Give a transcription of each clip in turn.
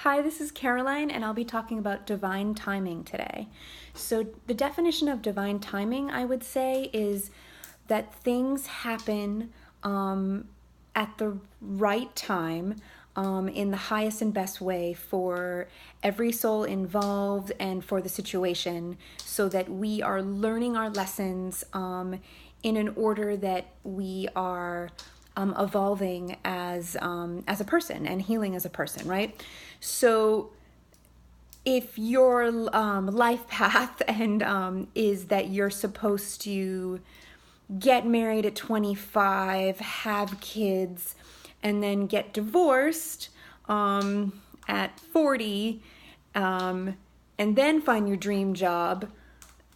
Hi, this is Caroline, and I'll be talking about divine timing today. So, the definition of divine timing, I would say, is that things happen at the right time in the highest and best way for every soul involved and for the situation, so that we are learning our lessons in an order that we are evolving as a person and healing as a person, right? So if your life path and is that you're supposed to get married at 25, have kids, and then get divorced at 40, and then find your dream job,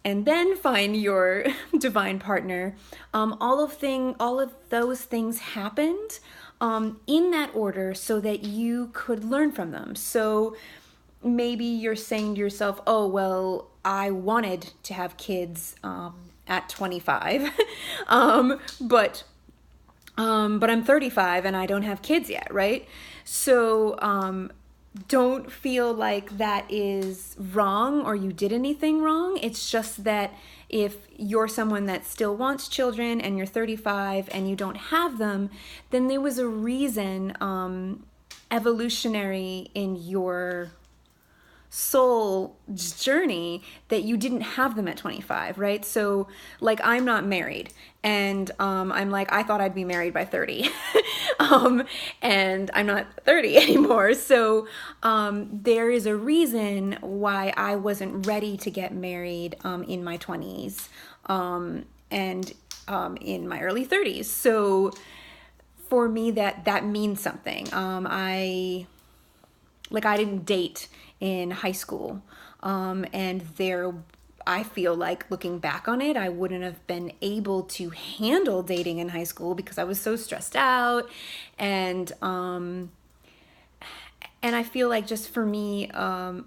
and then find your divine partner. All of those things happened in that order so that you could learn from them. So maybe you're saying to yourself, "Oh, well, I wanted to have kids at 25, but I'm 35 and I don't have kids yet, right?" So don't feel like that is wrong or you did anything wrong. It's just that if you're someone that still wants children and you're 35 and you don't have them, then there was a reason evolutionary in your soul journey that you didn't have them at 25, right? So like I'm not married and I'm like, I thought I'd be married by 30 and I'm not 30 anymore. So there is a reason why I wasn't ready to get married in my 20s and in my early 30s. So for me that means something. I didn't date in high school. And I feel like looking back on it, I wouldn't have been able to handle dating in high school because I was so stressed out. And I feel like just for me,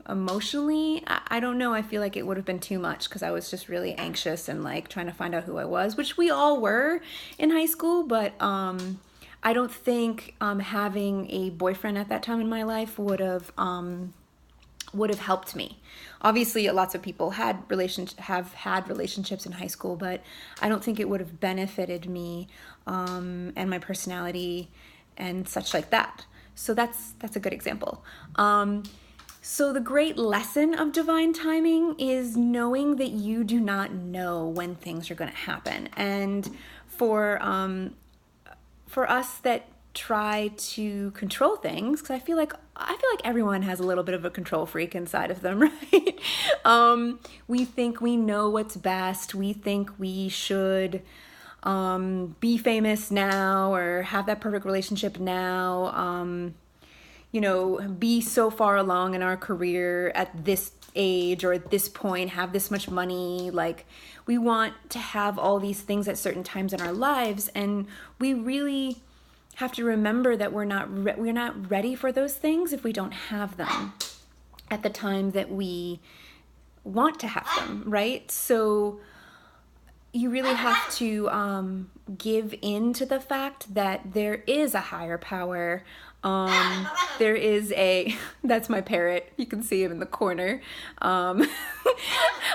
emotionally, I don't know, I feel like it would have been too much because I was just really anxious and like trying to find out who I was, which we all were in high school. But I don't think having a boyfriend at that time in my life would have helped me. Obviously, lots of people have had relationships in high school, but I don't think it would have benefited me and my personality and such like that. So that's a good example. So the great lesson of divine timing is knowing that you do not know when things are going to happen. And for us that try to control things, because I feel like everyone has a little bit of a control freak inside of them, right? We think we know what's best. We think we should be famous now or have that perfect relationship now. Be so far along in our career at this age or at this point, have this much money. Like, we want to have all these things at certain times in our lives, and we really have to remember that we're not ready for those things if we don't have them at the time that we want to have them, right? So you really have to give in to the fact that there is a higher power. There is that's my parrot. You can see him in the corner. I've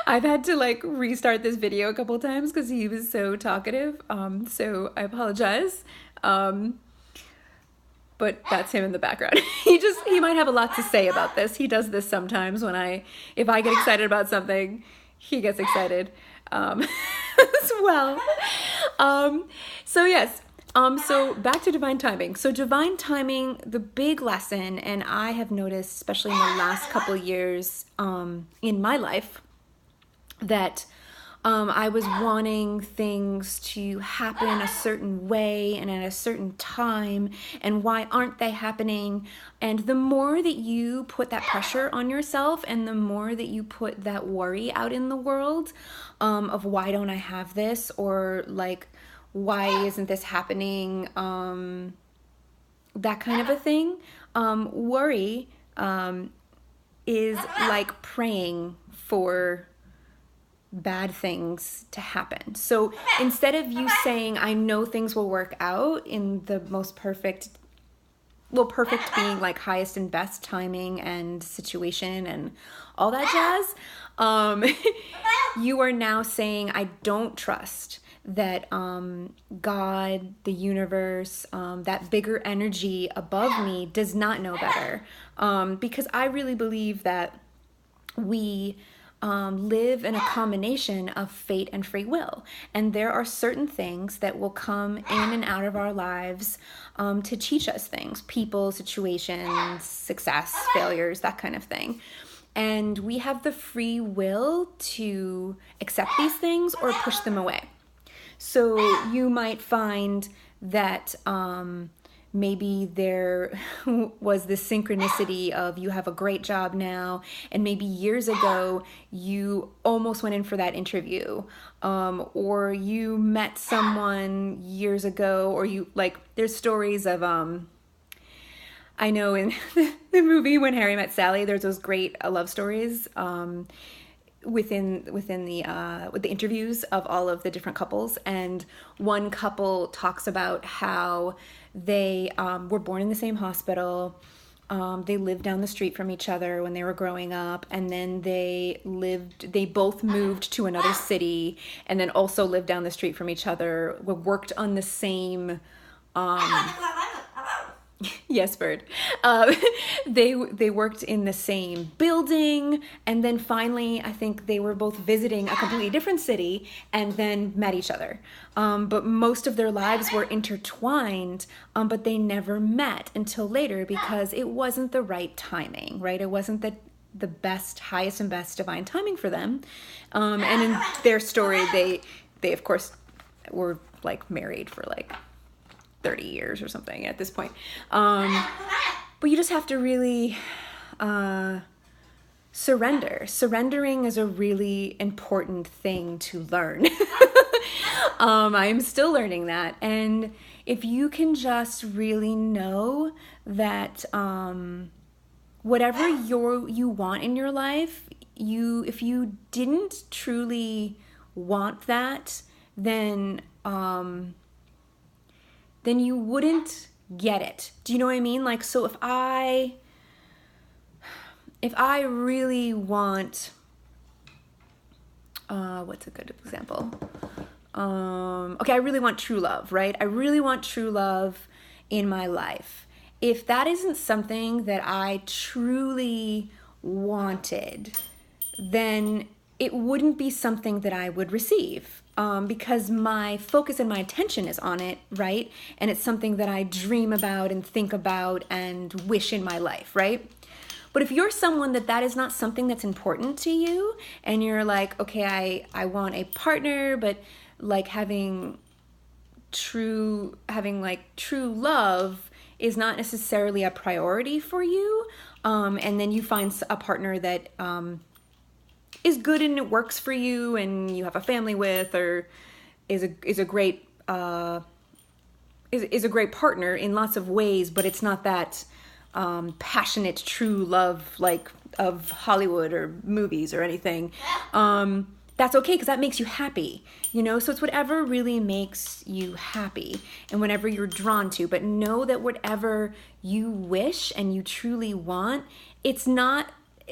had to restart this video a couple of times because he was so talkative. So I apologize. But that's him in the background. He might have a lot to say about this. He does this sometimes if I get excited about something, he gets excited as well. So yes. So back to divine timing. So divine timing, the big lesson, and I have noticed, especially in the last couple of years in my life, that I was wanting things to happen a certain way and at a certain time, and why aren't they happening? And the more that you put that pressure on yourself and the more that you put that worry out in the world of why don't I have this, or why isn't this happening, that kind of a thing, worry is like praying for bad things to happen. So instead of you saying, I know things will work out in the most perfect well, perfect being like highest and best timing and situation and all that jazz, you are now saying, I don't trust that God, the universe, that bigger energy above me does not know better. Because I really believe that we live in a combination of fate and free will. And there are certain things that will come in and out of our lives to teach us things, people, situations, success, failures, that kind of thing. And we have the free will to accept these things or push them away. So you might find that maybe there was this synchronicity of you have a great job now, and maybe years ago you almost went in for that interview, or you met someone years ago, or you like, there's stories of I know in the movie When Harry Met Sally, there's those great love stories within the with the interviews of all of the different couples, and one couple talks about how they were born in the same hospital. They lived down the street from each other when they were growing up, and then they both moved to another city, and then also lived down the street from each other, worked on the same yes, bird. They worked in the same building, and then finally, I think they were both visiting a completely different city, and then met each other. But most of their lives were intertwined, but they never met until later because it wasn't the right timing, right? It wasn't the best, highest and best divine timing for them. And in their story, they of course were like married for like 30 years or something at this point. But you just have to really surrender. Surrendering is a really important thing to learn. I'm still learning that. And if you can just really know that whatever you want in your life, if you didn't truly want that, then you wouldn't get it. Do you know what I mean? Like, so if I really want, what's a good example? Okay, I really want true love, right? I really want true love in my life. If that isn't something that I truly wanted, then it wouldn't be something that I would receive. Because my focus and my attention is on it, right? And it's something that I dream about and think about and wish in my life, right? But if you're someone that is not something that's important to you, and you're like, okay, I want a partner, but like having true love is not necessarily a priority for you, and then you find a partner that is good and it works for you and you have a family with, or is a great partner in lots of ways, but it's not that passionate true love like of Hollywood or movies or anything. That's okay, because that makes you happy, you know? So it's whatever really makes you happy and whatever you're drawn to. But know that whatever you wish and you truly want,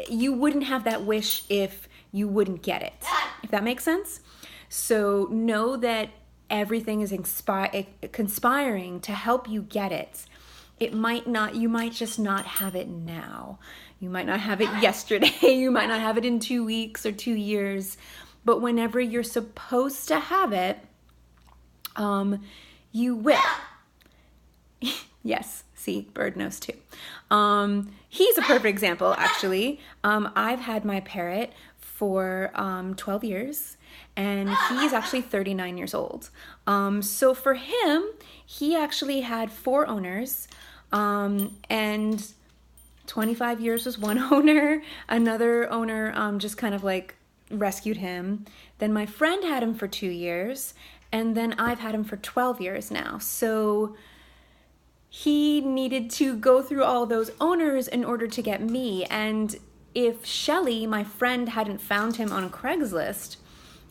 you wouldn't have that wish if you wouldn't get it, if that makes sense. So know that everything is conspiring to help you get it. You might just not have it now. You might not have it yesterday. You might not have it in 2 weeks or 2 years. But whenever you're supposed to have it, you will. Yes, see, bird knows too. He's a perfect example, actually. I've had my parrot for 12 years, and he's actually 39 years old. So for him, he actually had 4 owners, and 25 years was one owner. Another owner just kind of like rescued him. Then my friend had him for 2 years, and then I've had him for 12 years now. So he needed to go through all those owners in order to get me. And if Shelly, my friend, hadn't found him on Craigslist,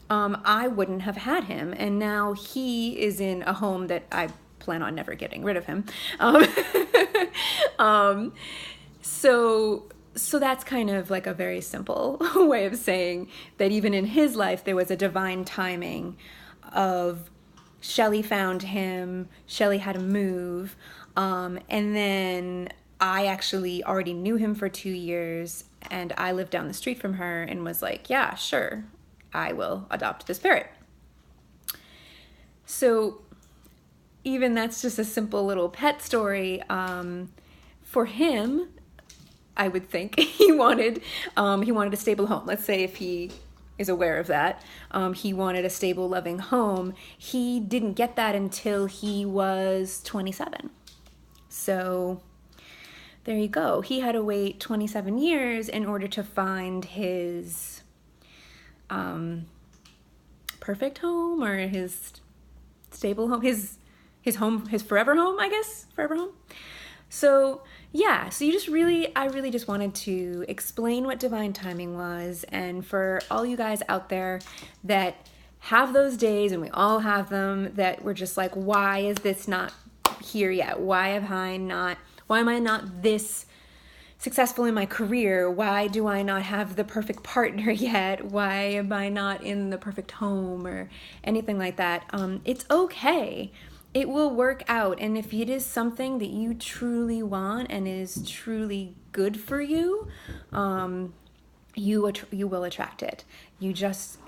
I wouldn't have had him. And now he is in a home that I plan on never getting rid of him. Um, so that's kind of like a very simple way of saying that even in his life, there was a divine timing of Shelley found him, Shelley had to move, and then I actually already knew him for 2 years, and I lived down the street from her and was like, yeah, sure, I will adopt this parrot. So even that's just a simple little pet story. For him, I would think he wanted a stable home. Let's say if he is aware of that, he wanted a stable, loving home. He didn't get that until he was 27. So there you go. He had to wait 27 years in order to find his perfect home, or his stable home, his home, his forever home, I guess, forever home. So yeah, so I really just wanted to explain what divine timing was, and for all you guys out there that have those days, and we all have them, that we're just like, why is this not here yet? Why am I not this successful in my career? Why do I not have the perfect partner yet? Why am I not in the perfect home or anything like that? It's okay. It will work out. And if it is something that you truly want and is truly good for you, you will attract it.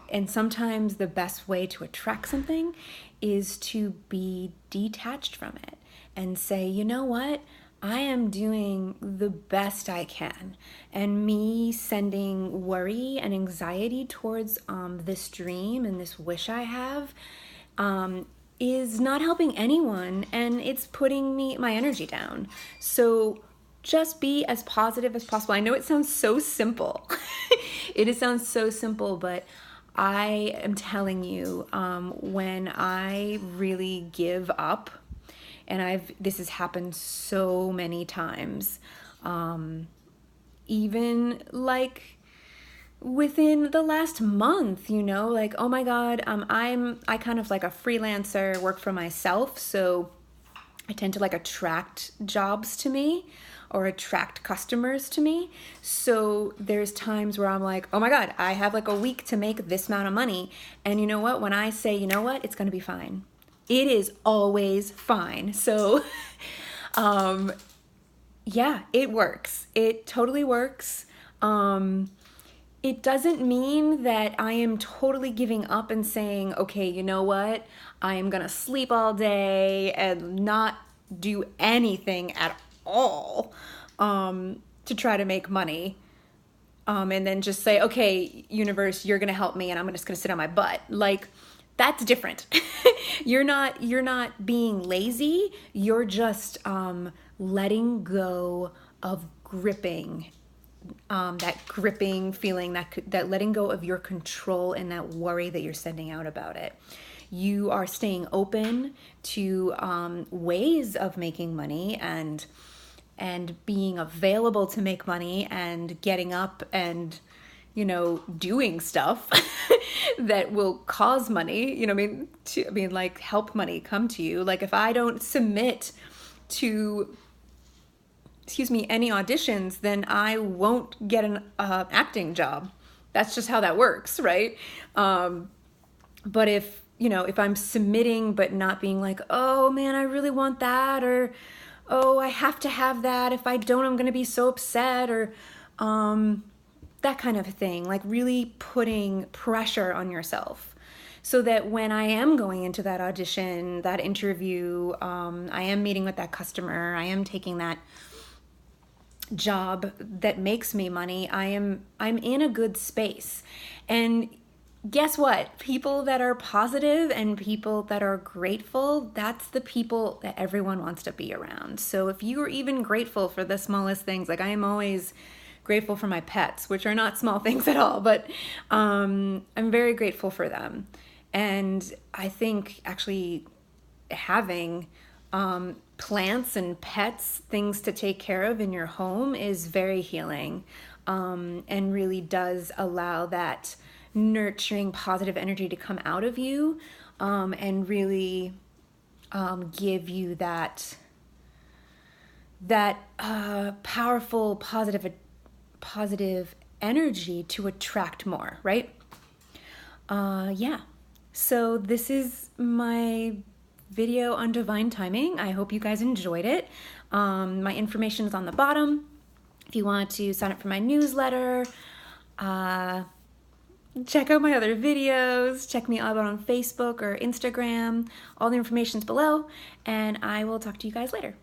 And sometimes the best way to attract something is to be detached from it and say, you know what? I am doing the best I can. And me sending worry and anxiety towards this dream and this wish I have is not helping anyone, and it's putting my energy down. So just be as positive as possible. I know it sounds so simple. It sounds so simple, but I am telling you, when I really give up, and this has happened so many times, even like within the last month, like, oh my God, I kind of like a freelancer, work for myself. So I tend to like attract jobs to me or attract customers to me. So there's times where I'm like, oh my God, I have like a week to make this amount of money. And you know what? When I say, you know what, it's going to be fine. It is always fine. So, yeah, it works. It totally works. It doesn't mean that I am totally giving up and saying, okay, you know what? I am going to sleep all day and not do anything at all to try to make money. And then just say, okay, universe, you're going to help me and I'm just going to sit on my butt. Like, that's different. You're not being lazy. You're just letting go of gripping. That gripping feeling, that letting go of your control and that worry that you're sending out about it. You are staying open to ways of making money and being available to make money and getting up and doing stuff that will cause money. Like help money come to you. Like if I don't submit to any auditions, then I won't get an acting job. That's just how that works, right? But if I'm submitting but not being like, oh man, I really want that, or oh, I have to have that. If I don't, I'm going to be so upset, or that kind of thing. Like really putting pressure on yourself so that when I am going into that audition, that interview, I am meeting with that customer, I am taking that job that makes me money, I'm in a good space. And guess what? People that are positive and people that are grateful, that's the people that everyone wants to be around. So if you are even grateful for the smallest things, like I am always grateful for my pets, which are not small things at all, but I'm very grateful for them. And I think actually having plants and pets, things to take care of in your home is very healing, and really does allow that nurturing positive energy to come out of you, and really give you that powerful positive energy to attract more, right? Yeah. So this is my video on divine timing. I hope you guys enjoyed it. My information is on the bottom. If you want to sign up for my newsletter, check out my other videos, check me out on Facebook or Instagram. All the information's below, and I will talk to you guys later.